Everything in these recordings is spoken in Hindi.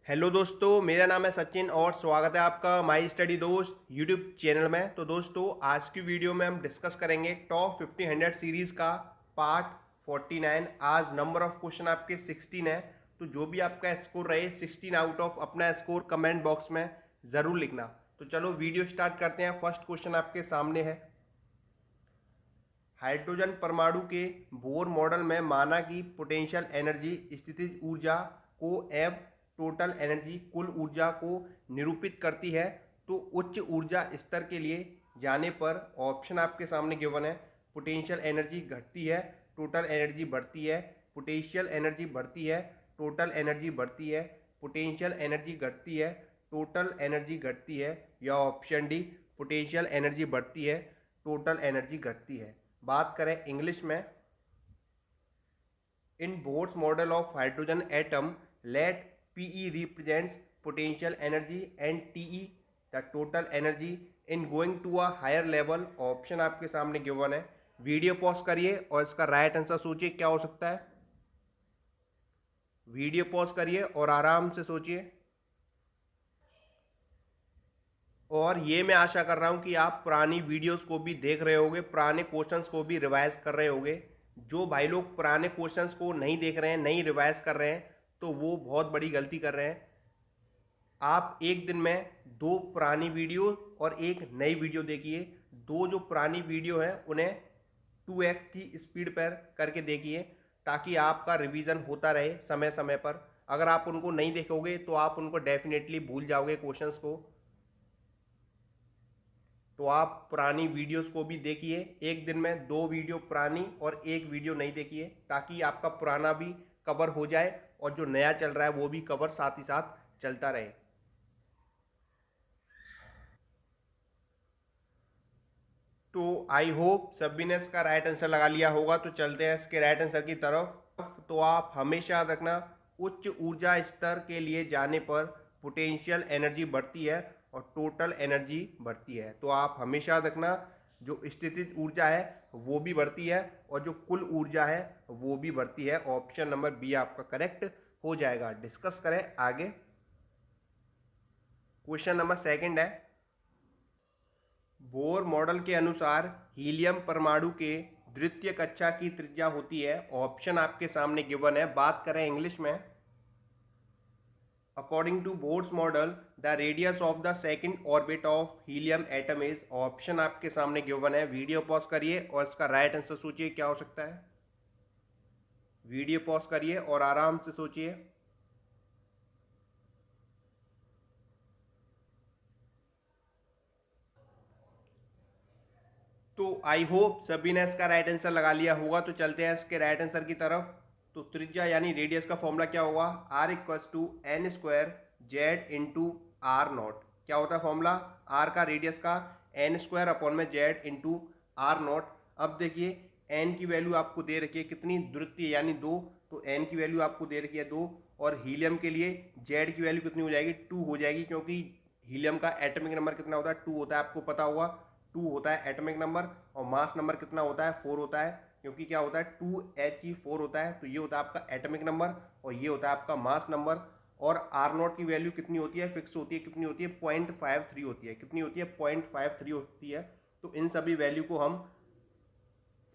हेलो दोस्तों, मेरा नाम है सचिन और स्वागत है आपका माई स्टडी दोस्त यूट्यूब चैनल में। तो दोस्तों, आज की वीडियो में हम डिस्कस करेंगे टॉप 50 सीरीज का पार्ट 49। आज नंबर ऑफ क्वेश्चन आपके 16 है, तो जो भी आपका स्कोर रहे 16 आउट ऑफ अपना स्कोर कमेंट बॉक्स में ज़रूर लिखना। तो चलो वीडियो स्टार्ट करते हैं। फर्स्ट क्वेश्चन आपके सामने है, हाइड्रोजन परमाणु के बोर मॉडल में माना कि पोटेंशियल एनर्जी स्थितिज ऊर्जा को एव टोटल एनर्जी कुल ऊर्जा को निरूपित करती है। तो उच्च ऊर्जा स्तर के लिए जाने पर ऑप्शन आपके सामने गिवन है, पोटेंशियल एनर्जी घटती है, टोटल एनर्जी बढ़ती है, पोटेंशियल एनर्जी बढ़ती है, टोटल एनर्जी बढ़ती है, पोटेंशियल एनर्जी घटती है, टोटल एनर्जी घटती है, या ऑप्शन डी, पोटेंशियल एनर्जी बढ़ती है, टोटल एनर्जी घटती है। बात करें इंग्लिश में, in Bohr's model of hydrogen atom let PE represents potential energy and TE the total energy in going to a higher level. Option आपके सामने गिवन है। वीडियो पॉज करिए और इसका राइट आंसर सोचिए क्या हो सकता है। वीडियो पॉज करिए और आराम से सोचिए। और ये मैं आशा कर रहा हूँ कि आप पुरानी वीडियोस को भी देख रहे होगे, पुराने क्वेश्चंस को भी रिवाइज कर रहे होगे। जो भाई लोग पुराने क्वेश्चंस को नहीं देख रहे हैं, नहीं रिवाइज कर रहे हैं, तो वो बहुत बड़ी गलती कर रहे हैं। आप एक दिन में दो पुरानी वीडियो और एक नई वीडियो देखिए। दो जो पुरानी वीडियो हैं उन्हें 2x की स्पीड पर करके देखिए, ताकि आपका रिवीजन होता रहे समय समय पर। अगर आप उनको नहीं देखोगे तो आप उनको डेफिनेटली भूल जाओगे क्वेश्चंस को। तो आप पुरानी वीडियोस को भी देखिए। एक दिन में दो वीडियो पुरानी और एक वीडियो नहीं देखिए, ताकि आपका पुराना भी कवर हो जाए और जो नया चल रहा है वो भी कवर साथ ही साथ चलता रहे। तो आई होप सभी ने इसका राइट आंसर लगा लिया होगा। तो चलते हैं इसके राइट आंसर की तरफ। तो आप हमेशा याद रखना, उच्च ऊर्जा स्तर के लिए जाने पर पोटेंशियल एनर्जी बढ़ती है और टोटल एनर्जी बढ़ती है। तो आप हमेशा याद रखना, जो स्थितिज ऊर्जा है वो भी बढ़ती है और जो कुल ऊर्जा है वो भी बढ़ती है। ऑप्शन नंबर बी आपका करेक्ट हो जाएगा। डिस्कस करें आगे। क्वेश्चन नंबर सेकंड है, बोर मॉडल के अनुसार हीलियम परमाणु के द्वितीय कक्षा की त्रिज्या होती है। ऑप्शन आपके सामने गिवन है। बात करें इंग्लिश में, according to Bohr's model the radius of the second orbit of helium atom is. Option आपके सामने गिवन है। वीडियो पॉज करिए और इसका राइट आंसर सोचिए क्या हो सकता है। वीडियो पॉज करिए और आराम से सोचिए। तो आई होप सभी ने इसका राइट आंसर लगा लिया होगा। तो चलते हैं इसके राइट आंसर की तरफ। तो त्रिज्या यानी रेडियस का फॉर्मूला क्या होगा, R equals to N square Z into R naught. क्या होता है फॉर्मूला, आर का रेडियस का एन स्क्वायर अपॉन में जेड इंटू आर नॉट। अब देखिए, एन की वैल्यू आपको दे रखी है कितनी, द्वितीय यानी दो। तो एन की वैल्यू आपको दे रखी है दो, और हीलियम के लिए जेड की वैल्यू कितनी हो जाएगी, टू हो जाएगी, क्योंकि हीलियम का एटॉमिक नंबर कितना होता है, टू होता है, आपको पता होगा। टू होता है एटॉमिक नंबर, और मास नंबर कितना होता है, फोर होता है, क्योंकि क्या होता है, टू एच ई फोर होता है। तो ये होता है आपका एटॉमिक नंबर और ये होता है आपका मास नंबर। और आर नॉट की वैल्यू कितनी होती है, फिक्स होती है, कितनी होती है, 0.53 होती है। कितनी होती है, 0.53 होती है। तो इन सभी वैल्यू को हम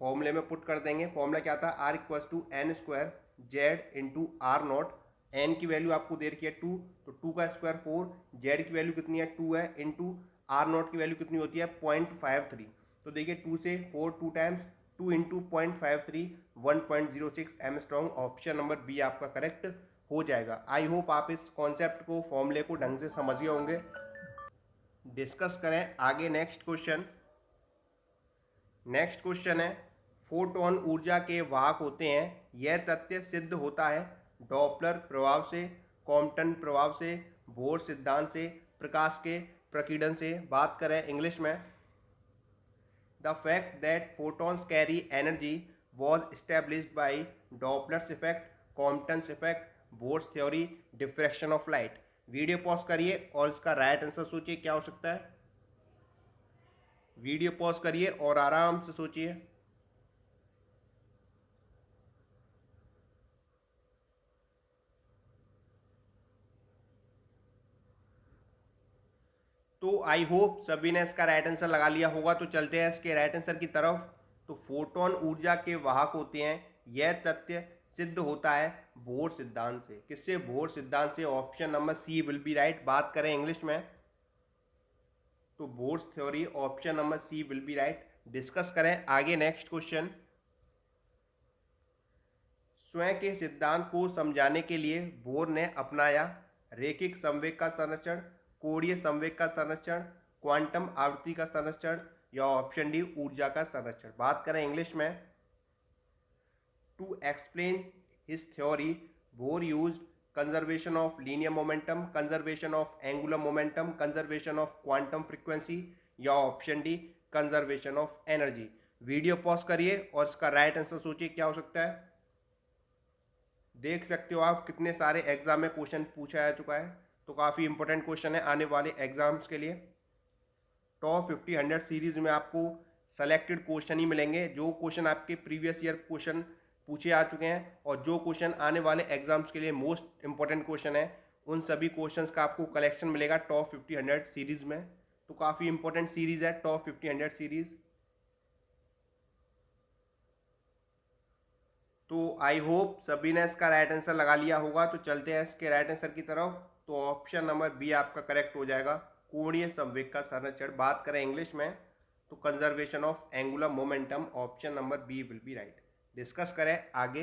फॉर्मूले में पुट कर देंगे। फॉर्मूला क्या था, R equals to N square Z into R naught. N की वैल्यू आपको दे रखी है टू, तो टू का स्क्वायर फोर, जेड की वैल्यू कितनी है, टू है, इंटू आर नॉट की वैल्यू कितनी होती है, 0.53। तो देखिए, टू से four two times, two into 0.53, 1.06 angstrom. Option number B आपका करेक्ट हो जाएगा। आई होप आप इस कॉन्सेप्ट को, फॉर्मूले को ढंग से समझ गए होंगे। डिस्कस करें आगे नेक्स्ट क्वेश्चन। नेक्स्ट क्वेश्चन है, फोटोन ऊर्जा के वाहक होते हैं। यह तथ्य सिद्ध होता है डॉपलर प्रभाव से, कॉम्पटन प्रभाव से, बोर सिद्धांत से, प्रकाश के प्रकीर्णन से। बात करें इंग्लिश में, the fact that photons carry energy was established by Doppler's effect, Compton's effect, Bohr's theory, diffraction of light. Video pause करिए और इसका राइट आंसर सोचिए क्या हो सकता है। वीडियो पॉज करिए और आराम से सोचिए। तो आई होप सभी ने इसका राइट आंसर लगा लिया होगा। तो चलते हैं इसके राइट आंसर की तरफ। तो फोटोन ऊर्जा के वाहक होते हैं, यह तथ्य सिद्ध होता है बोर सिद्धांत से। किससे? बोर सिद्धांत से। Option number C will be right. बात करें इंग्लिश में तो Bohr's theory, option number C will be right. Discuss करें आगे नेक्स्ट क्वेश्चन। स्वयं के सिद्धांत को समझाने के लिए बोर ने अपनाया रैखिक संवेग का संरक्षण, कोणीय संवेग का संरक्षण, क्वांटम आवृत्ति का संरक्षण या ऑप्शन डी ऊर्जा का संरक्षण। बात करें इंग्लिश में to explain his theory Bohr used conservation of linear momentum, conservation of angular momentum, conservation of quantum frequency या option D conservation of energy. Video pause करिए और इसका राइट आंसर सोचिए क्या हो सकता है। देख सकते हो आप कितने सारे एग्जाम में क्वेश्चन पूछा जा चुका है। तो काफ़ी इंपॉर्टेंट क्वेश्चन है आने वाले एग्जाम्स के लिए। टॉप 50 100 सीरीज में आपको सेलेक्टेड क्वेश्चन ही मिलेंगे, जो क्वेश्चन आपके प्रीवियस ईयर क्वेश्चन पूछे आ चुके हैं और जो क्वेश्चन आने वाले एग्जाम्स के लिए मोस्ट इंपॉर्टेंट क्वेश्चन है, उन सभी क्वेश्चंस का आपको कलेक्शन मिलेगा टॉप 50 100 सीरीज में। तो काफ़ी इंपॉर्टेंट सीरीज है टॉप 50 100 सीरीज। तो आई होप सभी ने इसका राइट आंसर लगा लिया होगा। तो चलते हैं इसके राइट आंसर की तरफ। तो ऑप्शन नंबर बी आपका करेक्ट हो जाएगा, कोणीय संवेग का संरक्षण। बात करें इंग्लिश में तो conservation of angular momentum, option number B will be right. Discuss करें आगे।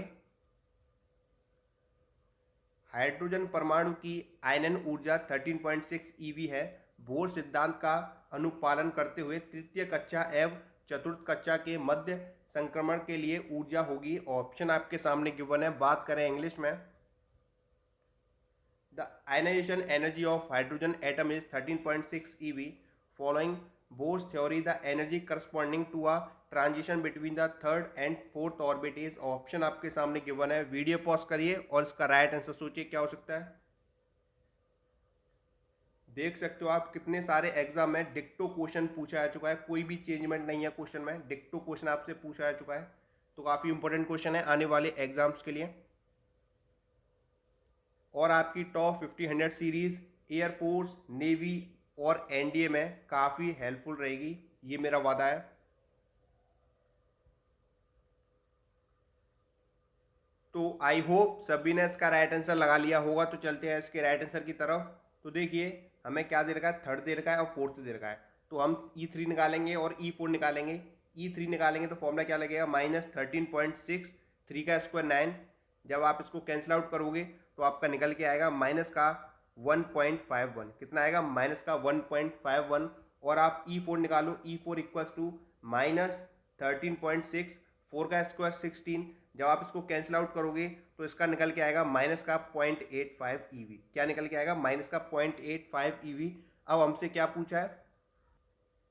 हाइड्रोजन परमाणु की आयनन ऊर्जा 13.6 ईवी है। बोर सिद्धांत का अनुपालन करते हुए तृतीय कक्षा एवं चतुर्थ कक्षा के मध्य संक्रमण के लिए ऊर्जा होगी। ऑप्शन आपके सामने गिवन है। बात करें इंग्लिश में the ionization energy of hydrogen atom is 13.6 eV। Following Bohr's theory the energy corresponding to a transition between the third and fourth orbit is। Option आपके सामने गिवन है। वीडियो पॉज करिए और इसका राइट आंसर सोचिए क्या हो सकता है। देख सकते हो आप कितने सारे एग्जाम में डिक्टो क्वेश्चन पूछा जा चुका है, कोई भी चेंजमेंट नहीं है क्वेश्चन में, डिक्टो क्वेश्चन आपसे पूछा जा चुका है। तो काफ़ी इंपॉर्टेंट क्वेश्चन है आने वाले एग्जाम्स के लिए। और आपकी टॉप 50 100 सीरीज एयरफोर्स, नेवी और एनडीए में काफ़ी हेल्पफुल रहेगी, ये मेरा वादा है। तो आई होप सभी ने इसका राइट आंसर लगा लिया होगा। तो चलते हैं इसके राइट आंसर की तरफ। तो देखिए हमें क्या दे रखा है, थर्ड दे रखा है और फोर्थ दे रखा है। तो हम E3 निकालेंगे और E4 निकालेंगे। E3 निकालेंगे तो फॉर्मूला क्या लगेगा, -13.6, 3 का स्क्वायर 9। जब आप इसको कैंसिल आउट करोगे तो आपका निकल के आएगा माइनस का 1.51। कितना आएगा, माइनस का 1.51। और आप E4 निकालो, E4 इक्वल्स टू -13.6, 4 का स्क्वायर 16। जब आप इसको कैंसिल आउट करोगे तो इसका निकल के आएगा माइनस का 0.85 ईवी। क्या निकल के आएगा, माइनस का 0.85 ईवी। अब हमसे क्या पूछा है,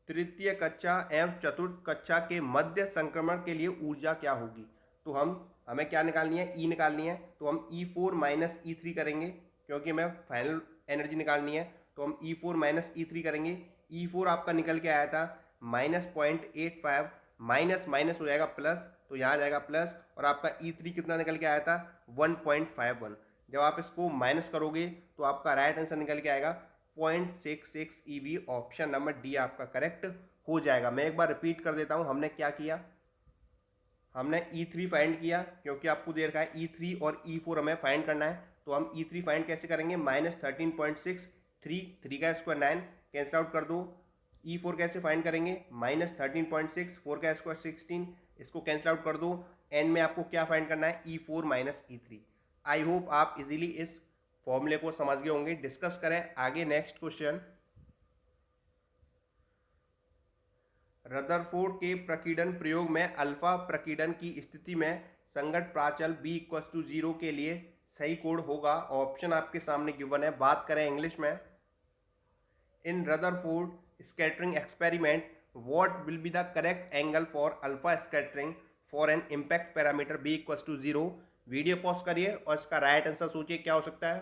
तृतीय कक्षा एवं चतुर्थ कक्षा के मध्य संक्रमण के लिए ऊर्जा क्या होगी। तो हमें क्या निकालनी है, ई निकालनी है। तो हम E4 माइनस E3 करेंगे, क्योंकि हमें फाइनल एनर्जी निकालनी है। तो हम E4 माइनस E3 करेंगे। E4 आपका निकल के आया था -0.85, माइनस माइनस हो जाएगा प्लस, तो यहाँ आ जाएगा प्लस। और आपका E3 कितना निकल के आया था, 1.51। जब आप इसको माइनस करोगे तो आपका राइट आंसर निकल के आएगा 0.66 ईवी। ऑप्शन नंबर डी आपका करेक्ट हो जाएगा। मैं एक बार रिपीट कर देता हूँ, हमने क्या किया, हमने E3 फाइंड किया, क्योंकि आपको दे रखा है E3 और E4 हमें फाइंड करना है। तो हम E3 फाइंड कैसे करेंगे, -13.6, 3 का स्क्वायर 9, कैंसिल आउट कर दो। E4 कैसे फाइंड करेंगे, -13.6, 4 का स्क्वायर 16, इसको कैंसिल आउट कर दो। एंड में आपको क्या फाइंड करना है, E4 minus E3। I hope आप इजीली इस फॉर्मूले को समझ गए होंगे। डिस्कस करें आगे नेक्स्ट क्वेश्चन। रदरफोर्ड के प्रकीर्णन प्रयोग में अल्फा प्रकीर्णन की स्थिति में संगत प्राचल B इक्वल्स टू 0 के लिए सही कोड होगा। ऑप्शन आपके सामने गिवन है। बात करें इंग्लिश में, in Rutherford scattering experiment what will be the correct angle for alpha scattering for an impact parameter B equals to 0। Video pause करिए और इसका राइट आंसर सोचिए क्या हो सकता है।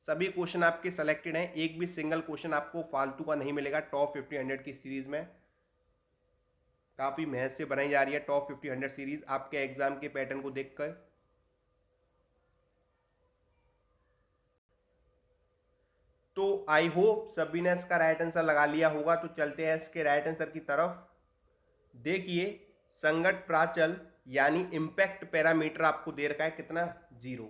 सभी क्वेश्चन आपके सेलेक्टेड हैं, एक भी सिंगल क्वेश्चन आपको फालतू का नहीं मिलेगा टॉप 50 100 की सीरीज में। काफ़ी मेहनत से बनाई जा रही है टॉप 50 100 सीरीज आपके एग्जाम के पैटर्न को देखकर। तो आई होप सभी ने इसका राइट आंसर लगा लिया होगा। तो चलते हैं इसके राइट आंसर की तरफ। देखिए, संगत प्राचल यानी इम्पैक्ट पैरामीटर आपको दे रखा है कितना, 0।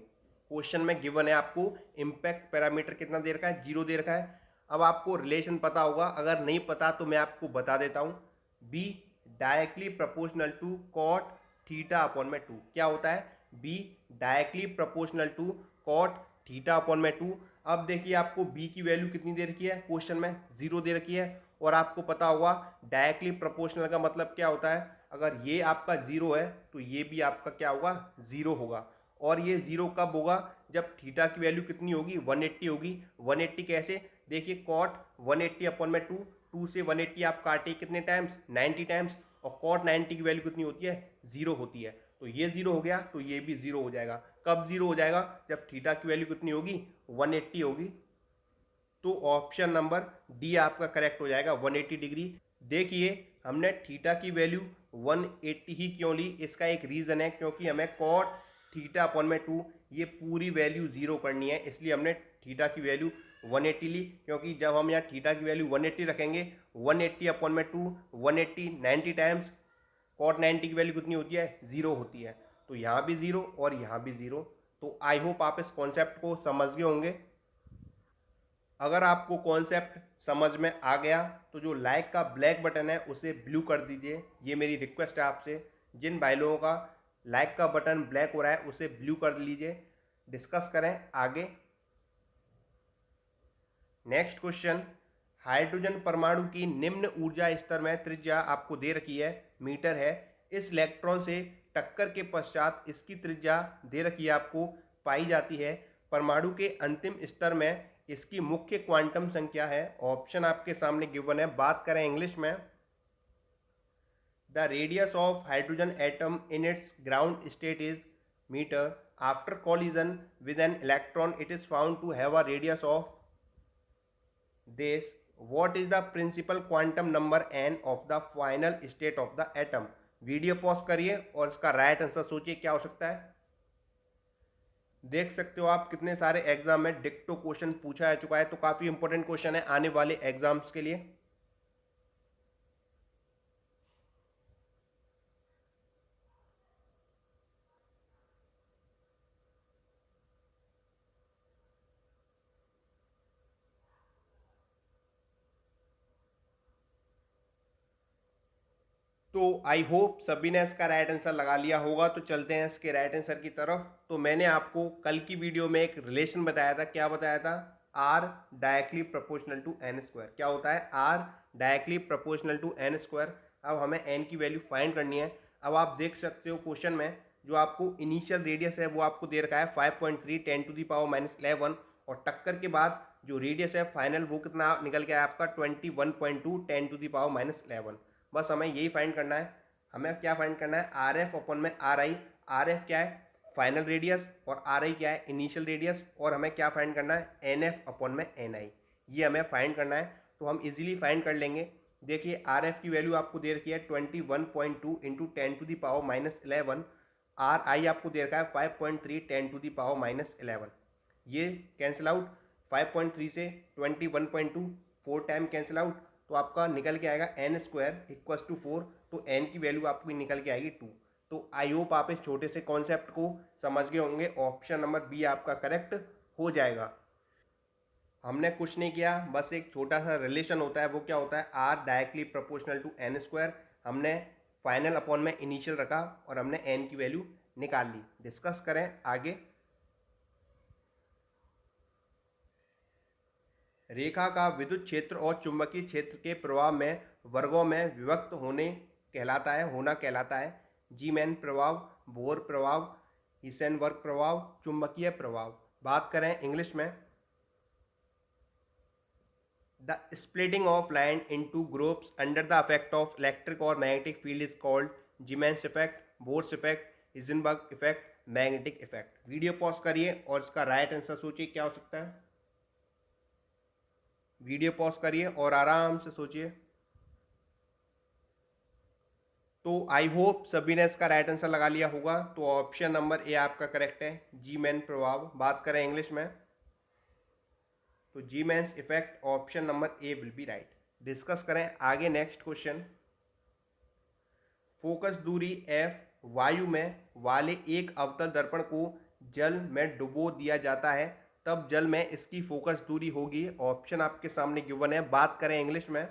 क्वेश्चन में गिवन है आपको इम्पैक्ट पैरामीटर कितना दे रखा है, 0 दे रखा है। अब आपको रिलेशन पता होगा, अगर नहीं पता तो मैं आपको बता देता हूं। B directly proportional to cot theta upon में 2। क्या होता है, B directly proportional to cot theta upon में 2। अब देखिए, आपको बी की वैल्यू कितनी दे रखी है, क्वेश्चन में 0 दे रखी है। और आपको पता होगा डायरेक्टली प्रोपोर्शनल का मतलब क्या होता है, अगर ये आपका 0 है तो ये भी आपका क्या होगा, 0 होगा। और ये 0 कब होगा, जब थीटा की वैल्यू कितनी होगी, 180 होगी। 180 कैसे, देखिए कॉट 180 अपॉन में 2, 2 से 180 आप काटे कितने टाइम्स, 90 टाइम्स। और कॉट 90 की वैल्यू कितनी होती है, 0 होती है। तो ये 0 हो गया, तो ये भी 0 हो जाएगा। कब 0 हो जाएगा, जब थीटा की वैल्यू कितनी होगी, 180 होगी। तो ऑप्शन नंबर डी आपका करेक्ट हो जाएगा, 180 डिग्री। देखिए, हमने थीटा की वैल्यू 180 ही क्यों ली, इसका एक रीज़न है, क्योंकि हमें कॉट थीटा अपॉन में 2 ये पूरी वैल्यू 0 करनी है, इसलिए हमने थीटा की वैल्यू 180 ली। क्योंकि जब हम यहाँ थीटा की वैल्यू 180 रखेंगे, 180 अपॉन में 2, 180 90 टाइम्स, कॉट 90 की वैल्यू कितनी होती है, 0 होती है। तो यहाँ भी 0 और यहाँ भी 0। तो आई होप आप इस कॉन्सेप्ट को समझ गए होंगे। अगर आपको कॉन्सेप्ट समझ में आ गया तो जो लाइक का ब्लैक बटन है उसे ब्लू कर दीजिए, ये मेरी रिक्वेस्ट है आपसे। जिन भाई लोगों का लाइक का बटन ब्लैक हो रहा है उसे ब्लू कर लीजिए। डिस्कस करें आगे। नेक्स्ट क्वेश्चन, हाइड्रोजन परमाणु की निम्न ऊर्जा स्तर में त्रिज्या आपको दे रखी है, मीटर है। इस इलेक्ट्रॉन से टक्कर के पश्चात इसकी त्रिज्या दे रखी है आपको, पाई जाती है। परमाणु के अंतिम स्तर में इसकी मुख्य क्वांटम संख्या है। ऑप्शन आपके सामने गिवन है। बात करें इंग्लिश में, the radius of hydrogen atom in its ground state is meter. After collision with an electron it is found to have a radius of this, what is the principal quantum number n of the final state of the atom। Video pause करिए और इसका राइट आंसर सोचिए क्या हो सकता है। देख सकते हो आप कितने सारे एग्जाम में डिक्टो क्वेश्चन पूछा जा चुका है, तो काफी इंपॉर्टेंट क्वेश्चन है आने वाले एग्जाम्स के लिए। तो आई होप सभी ने इसका राइट आंसर लगा लिया होगा। तो चलते हैं इसके राइट आंसर की तरफ। तो मैंने आपको कल की वीडियो में एक रिलेशन बताया था, क्या बताया था, R directly proportional to N square. क्या होता है, R directly proportional to N square. अब हमें एन की वैल्यू फाइंड करनी है। अब आप देख सकते हो क्वेश्चन में जो आपको इनिशियल रेडियस है वो आपको दे रखा है 5.3 10⁻⁻11। और टक्कर के बाद जो रेडियस है फाइनल वो कितना निकल के आया आपका 21.2 10⁻11। बस हमें यही फाइंड करना है। हमें क्या फाइंड करना है, आर एफ अपॉन में आर आई। आर एफ क्या है, फाइनल रेडियस, और आर आई क्या है, इनिशियल रेडियस। और हमें क्या फाइंड करना है, एन एफ अपॉन में एन आई, ये हमें फाइंड करना है। तो हम इजीली फाइंड कर लेंगे। देखिए, आर एफ की वैल्यू आपको दे रखी है 21.2 इंटू 10⁻11। आर आई आपको दे रखा है 5.3 10⁻11। ये कैंसिल आउट, 5.3 से 21.2 4 टाइम कैंसिल आउट, तो आपका निकल के आएगा एन स्क्वायर इक्वल्स टू 4। तो एन की वैल्यू आपकी निकल के आएगी 2। तो आई होप आप इस छोटे से कॉन्सेप्ट को समझ गए होंगे। ऑप्शन नंबर बी आपका करेक्ट हो जाएगा। हमने कुछ नहीं किया, बस एक छोटा सा रिलेशन होता है, वो क्या होता है, R directly proportional to N square. हमने फाइनल अपॉन में इनिशियल रखा और हमने एन की वैल्यू निकाल ली। डिस्कस करें आगे। रेखा का विद्युत क्षेत्र और चुंबकीय क्षेत्र के प्रभाव में वर्गों में विभक्त होना कहलाता है। जीमैन प्रभाव, बोर प्रभाव, हिसेनबर्ग प्रभाव, चुंबकीय प्रभाव। बात करें इंग्लिश में, the splitting of light into groups under the effect of electric और magnetic field is called Zeeman's effect, Bohr's effect, Heisenberg effect, magnetic effect. Video pause करिए और इसका राइट आंसर सोचिए क्या हो सकता है। वीडियो पॉज करिए और आराम से सोचिए। तो आई होप सभी ने इसका राइट आंसर लगा लिया होगा। तो ऑप्शन नंबर ए आपका करेक्ट है, जी मैन प्रभाव। बात करें इंग्लिश में, तो Zeeman's effect option number A will be right. Discuss करें आगे नेक्स्ट क्वेश्चन। फोकस दूरी एफ वायु में वाले एक अवतल दर्पण को जल में डुबो दिया जाता है, तब जल में इसकी फोकस दूरी होगी। ऑप्शन आपके सामने गिवन है। बात करें इंग्लिश में,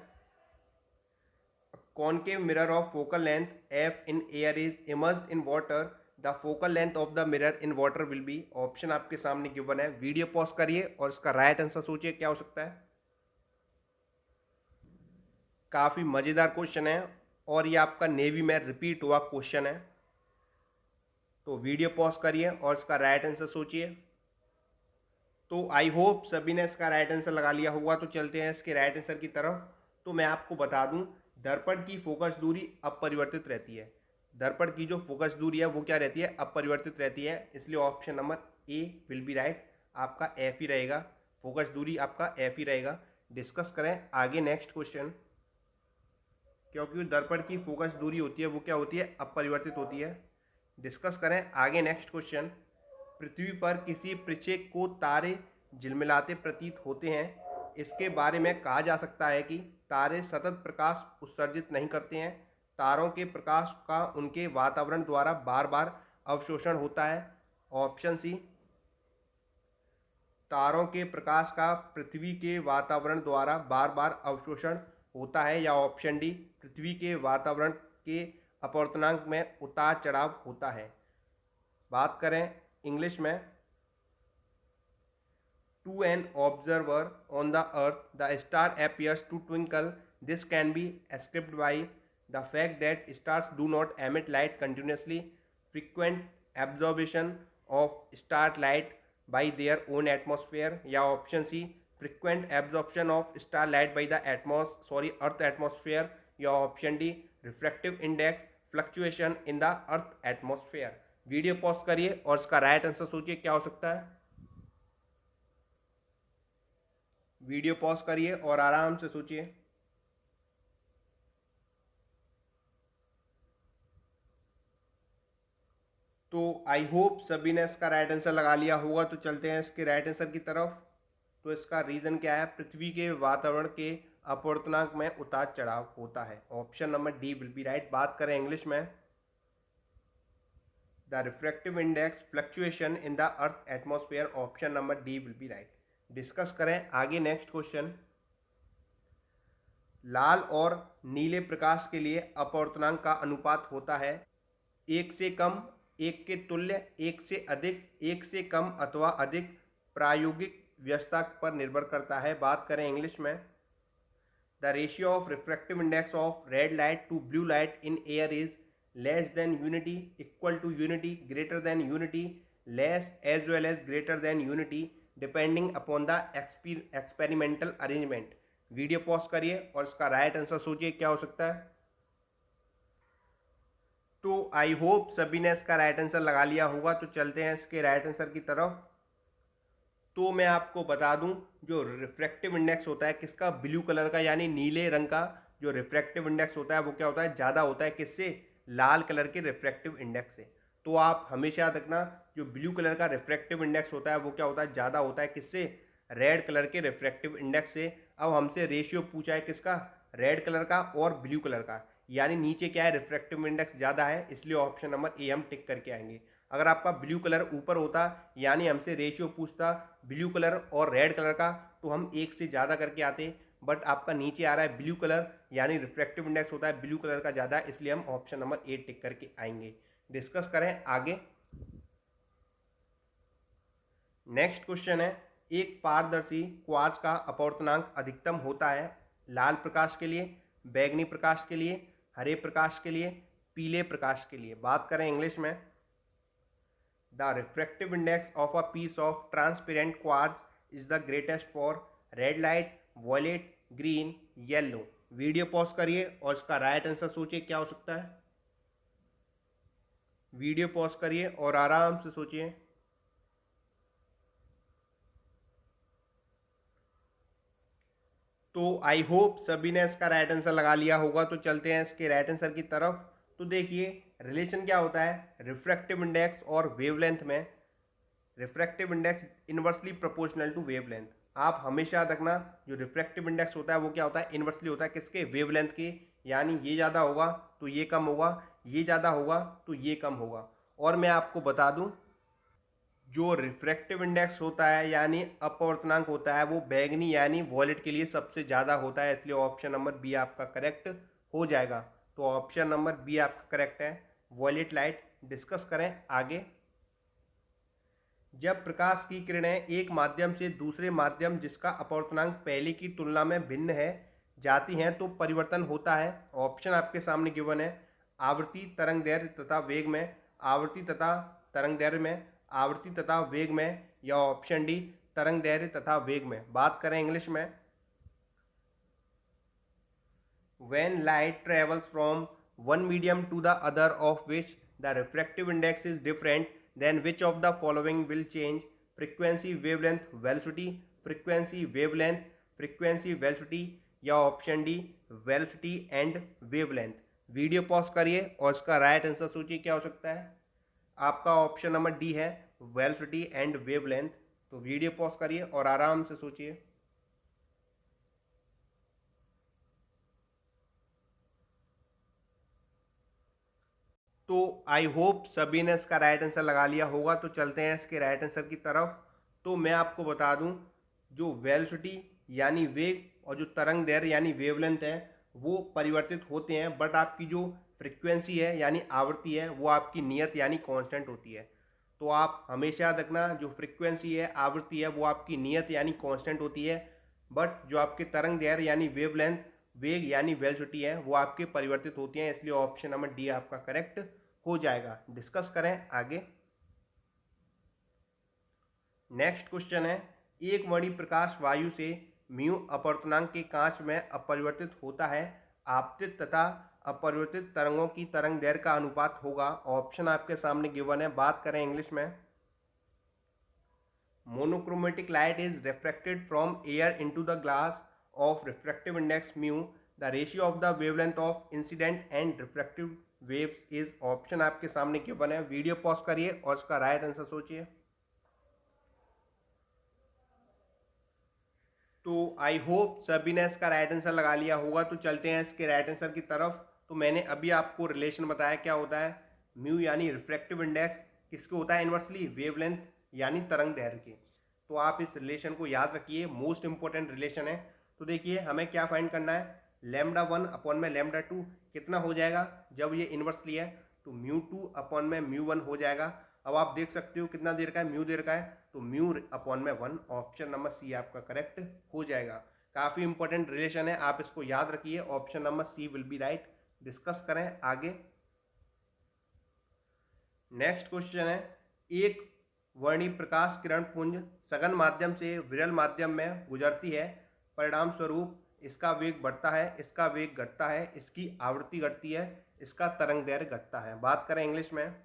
concave mirror of focal length f in air is immersed in water, the focal length of the mirror in water will be। Option आपके सामने गिवन है। वीडियो पॉज करिए और इसका राइट आंसर सोचिए क्या हो सकता है। काफी मजेदार क्वेश्चन है और ये आपका नेवी में रिपीट हुआ क्वेश्चन है, तो वीडियो पॉज करिए और इसका राइट आंसर सोचिए। तो आई होप सभी ने इसका राइट आंसर लगा लिया होगा। तो चलते हैं इसके राइट आंसर की तरफ। तो मैं आपको बता दूं, दर्पण की फोकस दूरी अपरिवर्तित रहती है। दर्पण की जो फोकस दूरी है वो क्या रहती है, अपरिवर्तित रहती है। इसलिए option number A will be right, आपका एफ ही रहेगा। फोकस दूरी आपका एफ ही रहेगा। डिस्कस करें आगे नेक्स्ट क्वेश्चन। क्योंकि दर्पण की फोकस दूरी होती है वो क्या होती है, अपरिवर्तित होती है। डिस्कस करें आगे नेक्स्ट क्वेश्चन। पृथ्वी पर किसी प्रक्षेप को तारे झिलमिलाते प्रतीत होते हैं, इसके बारे में कहा जा सकता है कि तारे सतत प्रकाश उत्सर्जित नहीं करते हैं। तारों के प्रकाश का उनके वातावरण द्वारा बार बार अवशोषण होता है। ऑप्शन सी, तारों के प्रकाश का पृथ्वी के वातावरण द्वारा बार बार अवशोषण होता है। या ऑप्शन डी, पृथ्वी के वातावरण के अपवर्तनांक में उतार चढ़ाव होता है। बात करें इंग्लिश में, to an observer on the earth the star appears to twinkle. This can be explained by the fact that stars do not emit light continuously. Frequent absorption of star light by their own atmosphere। या option C, frequent absorption of star light by the earth atmosphere। या option D, refractive index fluctuation in the earth atmosphere। Video pause करिए और इसका राइट आंसर सोचिए क्या हो सकता है। वीडियो पॉज करिए और आराम से सोचिए। तो आई होप सभी ने इसका राइट आंसर लगा लिया होगा। तो चलते हैं इसके राइट आंसर की तरफ। तो इसका रीजन क्या है, पृथ्वी के वातावरण के अपवर्तनांक में उतार चढ़ाव होता है। Option number D will be right. बात करें इंग्लिश में, the refractive index fluctuation in the earth atmosphere. Option number D will be right. Discuss करें आगे नेक्स्ट क्वेश्चन। लाल और नीले प्रकाश के लिए अपवर्तनांक का अनुपात होता है एक से कम, एक के तुल्य, एक से अधिक, एक से कम अथवा अधिक। प्रायोगिक व्यवस्था पर निर्भर करता है। बात करें इंग्लिश में, the ratio of refractive index of red light to blue light in air is less than unity, equal to unity, greater than unity, less as well as greater than unity, depending upon the experimental arrangement. Video pause करिए और इसका राइट आंसर सोचिए क्या हो सकता है। तो आई होप सभी ने इसका राइट आंसर लगा लिया होगा। तो चलते हैं इसके राइट आंसर की तरफ। तो मैं आपको बता दूं, जो रिफ्रैक्टिव इंडेक्स होता है किसका, ब्लू कलर का यानी नीले रंग का जो रिफ्रैक्टिव इंडेक्स होता है वो क्या होता है, ज़्यादा होता है किससे, लाल कलर के रिफ्रैक्टिव इंडेक्स से। तो आप हमेशा याद रखना, जो ब्लू कलर का रिफ्रैक्टिव इंडेक्स होता है वो क्या होता है, ज़्यादा होता है किससे, रेड कलर के रिफ्रैक्टिव इंडेक्स से। अब हमसे रेशियो पूछा है किसका, रेड कलर का और ब्लू कलर का, यानी नीचे क्या है, रिफ्रैक्टिव इंडेक्स ज़्यादा है, इसलिए ऑप्शन नंबर ए हम टिक करके आएंगे। अगर आपका ब्लू कलर ऊपर होता यानी हमसे रेशियो पूछता ब्लू कलर और रेड कलर का, तो हम एक से ज़्यादा करके आते। बट आपका नीचे आ रहा है ब्लू कलर यानी रिफ्रैक्टिव इंडेक्स होता है ब्लू कलर का ज़्यादा, इसलिए हम ऑप्शन नंबर ए टिक करके आएंगे। डिस्कस करें आगे। नेक्स्ट क्वेश्चन है, एक पारदर्शी क्वार्ट्ज का अपवर्तनांक अधिकतम होता है लाल प्रकाश के लिए, बैगनी प्रकाश के लिए, हरे प्रकाश के लिए, पीले प्रकाश के लिए। बात करें इंग्लिश में, the refractive index of a piece of transparent quartz is the greatest for red light, violet, green, yellow. Video pause करिए और इसका राइट आंसर सोचिए क्या हो सकता है। वीडियो पॉज करिए और आराम से सोचिए। तो आई होप सभी ने इसका राइट आंसर लगा लिया होगा। तो चलते हैं इसके राइट आंसर की तरफ। तो देखिए रिलेशन क्या होता है रिफ्रैक्टिव इंडेक्स और वेवलेंथ में। Refractive index inversely proportional to wavelength. आप हमेशा याद रखना जो रिफ्रैक्टिव इंडेक्स होता है वो क्या होता है, इन्वर्सली होता है किसके, वेवलेंथ के। यानी ये ज़्यादा होगा तो ये कम होगा, ये ज़्यादा होगा तो ये कम होगा। और मैं आपको बता दूं जो रिफ्रैक्टिव इंडेक्स होता है यानी अपवर्तनांक होता है वो बैगनी यानी वॉलेट के लिए सबसे ज़्यादा होता है, इसलिए ऑप्शन नंबर बी आपका करेक्ट हो जाएगा। तो ऑप्शन नंबर बी आपका करेक्ट है, वॉलेट लाइट। डिस्कस करें आगे। जब प्रकाश की किरणें एक माध्यम से दूसरे माध्यम जिसका अपवर्तनांक पहले की तुलना में भिन्न है जाती हैं तो परिवर्तन होता है। ऑप्शन आपके सामने गिवन है, आवृत्ति, तरंग दैर्घ्य तथा वेग में, आवृत्ति तथा तरंग दैर्घ्य में, आवृत्ति तथा वेग में, या ऑप्शन डी तरंग दैर्घ्य तथा वेग में। बात करें इंग्लिश में, when light travels from one medium to the other of which the refractive index is different, then which of the following will change? Frequency, wavelength, velocity, frequency, wavelength, frequency, velocity, या option D velocity and wavelength. Video pause करिए और इसका राइट आंसर सोचिए क्या हो सकता है। आपका ऑप्शन नंबर डी है, वेलोसिटी एंड वेवलेंथ। तो वीडियो पॉज करिए और आराम से सोचिए। तो आई होप सभी ने इसका राइट आंसर लगा लिया होगा। तो चलते हैं इसके राइट आंसर की तरफ। तो मैं आपको बता दूं जो वेलोसिटी यानी वेग और जो तरंग दैर्घ्य यानी वेवलेंथ है वो परिवर्तित होते हैं, बट आपकी जो फ्रिक्वेंसी है यानी आवृत्ति है वो आपकी नियत यानी कांस्टेंट होती है। तो आप हमेशा याद रखना जो फ्रिक्वेंसी है आवृत्ति है वो आपकी नियत यानी कांस्टेंट होती है, बट जो आपके तरंग दैर्घ्य यानी वेवलेंथ वेग यानी वेलोसिटी है वो आपके परिवर्तित होती हैं, इसलिए ऑप्शन नंबर डी आपका करेक्ट हो जाएगा। डिस्कस करें आगे। नेक्स्ट क्वेश्चन है, एक वर्णी प्रकाश वायु से म्यू अपवर्तनांक के कांच में अपरिवर्तित होता है, आपतित तथा अपरिवर्तित तरंगों की तरंग दैर्घ्य का अनुपात होगा। ऑप्शन आपके सामने गिवन है। बात करें इंग्लिश में, monochromatic light is refracted from air into the glass of refractive index mu, the ratio of the wavelength of incident and refractive waves is, option आपके सामने गिवन है। वीडियो पॉज करिए और इसका राइट आंसर सोचिए। तो आई होप सभी ने इसका राइट आंसर लगा लिया होगा। तो चलते हैं इसके राइट आंसर की तरफ। तो मैंने अभी आपको रिलेशन बताया क्या होता है, म्यू यानी रिफ्रैक्टिव इंडेक्स किसको होता है, इनवर्सली वेवलेंथ यानी तरंग दैर्घ्य के। तो आप इस रिलेशन को याद रखिए, मोस्ट इंपॉर्टेंट रिलेशन है। तो देखिए हमें क्या फाइंड करना है, लेमडा वन अपॉन में लेमडा टू कितना हो जाएगा जब ये इनवर्सली है, तो म्यू टू अपॉन में म्यू वन हो जाएगा। अब आप देख सकते हो कितना देर का है, म्यू देर का है, तो म्यू अपॉन में वन। ऑप्शन नंबर सी आपका करेक्ट हो जाएगा। काफ़ी इंपॉर्टेंट रिलेशन है, आप इसको याद रखिए। Option number C will be right. Discuss करें आगे। नेक्स्ट क्वेश्चन है, एक वर्णी प्रकाश किरण पुंज सघन माध्यम से विरल माध्यम में गुजरती है, परिणाम स्वरूप इसका वेग बढ़ता है, इसका वेग घटता है, इसकी आवृत्ति घटती है, इसका तरंग दैर्घ्य घटता है। बात करें इंग्लिश में,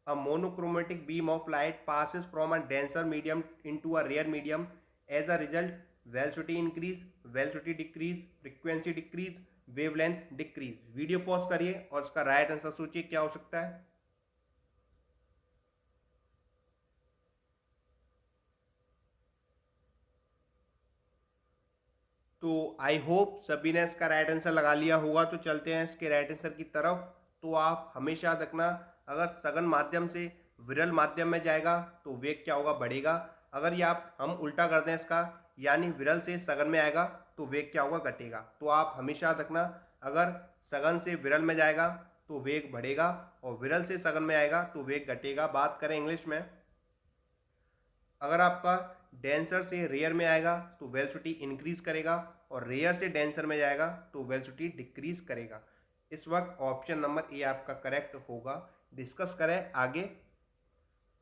a monochromatic beam of light passes from a denser medium into a rare medium. As a result, velocity increase, velocity decrease, frequency decrease, wavelength decrease। Video pause करिए और इसका राइट आंसर सोचिए क्या हो सकता है। तो आई होप सभी ने इसका राइट आंसर लगा लिया होगा। तो चलते हैं इसके राइट आंसर की तरफ। तो आप हमेशा याद रखना अगर सघन माध्यम से विरल माध्यम में जाएगा तो वेग क्या होगा, बढ़ेगा। अगर ये आप हम उल्टा कर दें इसका, यानी विरल से सघन में आएगा तो वेग क्या होगा, घटेगा। तो आप हमेशा याद रखना अगर सघन से विरल में जाएगा तो वेग बढ़ेगा और विरल से सघन में आएगा तो वेग घटेगा। बात करें इंग्लिश में, अगर आपका डेंसर से रेयर में आएगा तो वेलोसिटी इंक्रीज करेगा और रेयर से डेंसर में जाएगा तो वेलोसिटी डिक्रीज करेगा। इस वक्त ऑप्शन नंबर ए आपका करेक्ट होगा। डिस्कस करें आगे।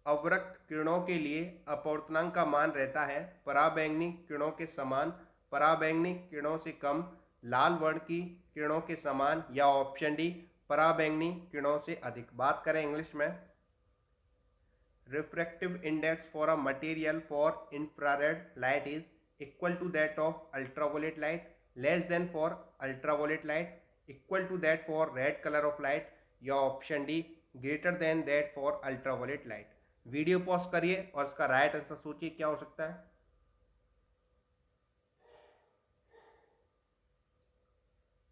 अवरक्त किरणों के लिए अपवर्तनांक का मान रहता है पराबैंगनी किरणों के समान, पराबैंगनी किरणों से कम, लाल वर्ण की किरणों के समान, या ऑप्शन डी पराबैंगनी किरणों से अधिक। बात करें इंग्लिश में, refractive index for a material for infrared light is equal to that of ultraviolet light, less than for ultraviolet light, equal to that for red color of light, या option D greater than that for ultraviolet light. Video pause करिए और इसका राइट आंसर सोचिए क्या हो सकता है।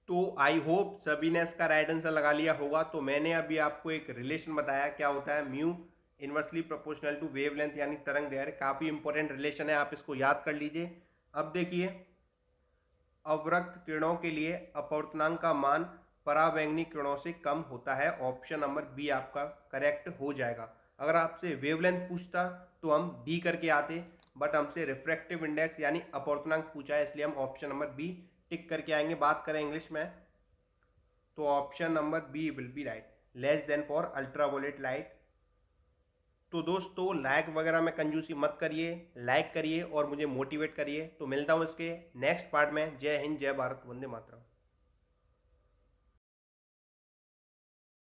तो आई होप सभी ने इसका राइट आंसर लगा लिया होगा। तो मैंने अभी आपको एक रिलेशन बताया, क्या होता है mu inversely proportional to wavelength यानी तरंग दैर्घ्य। काफी इंपॉर्टेंट रिलेशन है, आप इसको याद कर लीजिए। अब देखिए, अवरक्त किरणों के लिए अपवर्तनांक का मान परावैंगनी किरणों से कम होता है। ऑप्शन नंबर बी आपका करेक्ट हो जाएगा। अगर आपसे वेवलेंथ पूछता तो हम डी करके आते, बट हमसे रिफ्रैक्टिव इंडेक्स यानी अपवर्तनांक पूछा है, इसलिए हम ऑप्शन नंबर बी टिक करके आएंगे। बात करें इंग्लिश में तो option number B will be right, less than for ultraviolet light. तो दोस्तों लाइक वगैरह में कंजूसी मत करिए, लाइक करिए और मुझे मोटिवेट करिए। तो मिलता हूँ इसके नेक्स्ट पार्ट में। जय हिंद, जय भारत, वंदे मातरम।